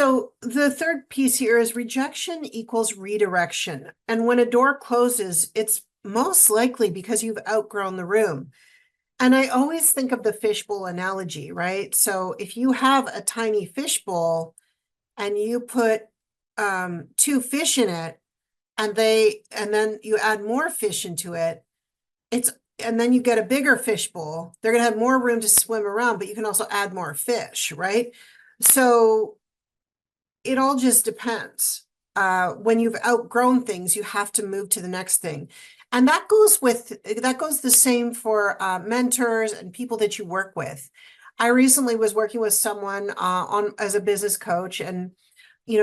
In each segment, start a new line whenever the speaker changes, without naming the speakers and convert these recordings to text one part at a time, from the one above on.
So the third piece here is rejection equals redirection. And when a door closes, it's most likely because you've outgrown the room. And I always think of the fishbowl analogy, right? So if you have a tiny fishbowl and you put two fish in it, and then you add more fish into it, and then you get a bigger fishbowl, they're gonna have more room to swim around, but you can also add more fish, right? So it all just depends. When you've outgrown things, you have to move to the next thing. And that goes the same for mentors and people that you work with. I recently was working with someone as a business coach, and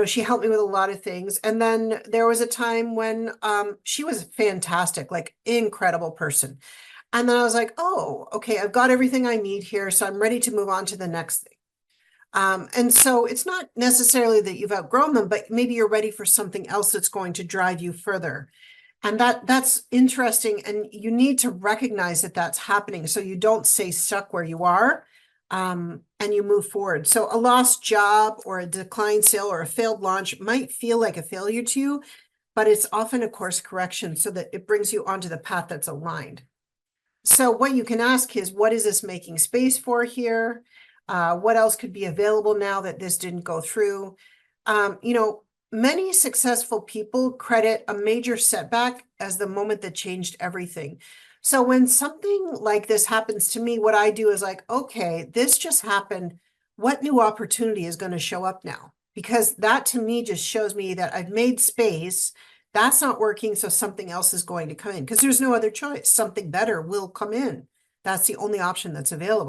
she helped me with a lot of things. And then there was a time when she was fantastic, like incredible person. And then I was like, oh, okay, I've got everything I need here, so I'm ready to move on to the next thing. And so it's not necessarily that you've outgrown them, but maybe you're ready for something else that's going to drive you further. And that's interesting. And you need to recognize that that's happening so you don't stay stuck where you are, and you move forward. So a lost job or a declined sale or a failed launch might feel like a failure to you, but it's often a course correction so that it brings you onto the path that's aligned. So what you can ask is, what is this making space for here? What else could be available now that this didn't go through? Many successful people credit a major setback as the moment that changed everything. So when something like this happens to me, what I do is like, okay, this just happened. What new opportunity is going to show up now? Because that to me just shows me that I've made space. That's not working, so something else is going to come in because there's no other choice. Something better will come in. That's the only option that's available.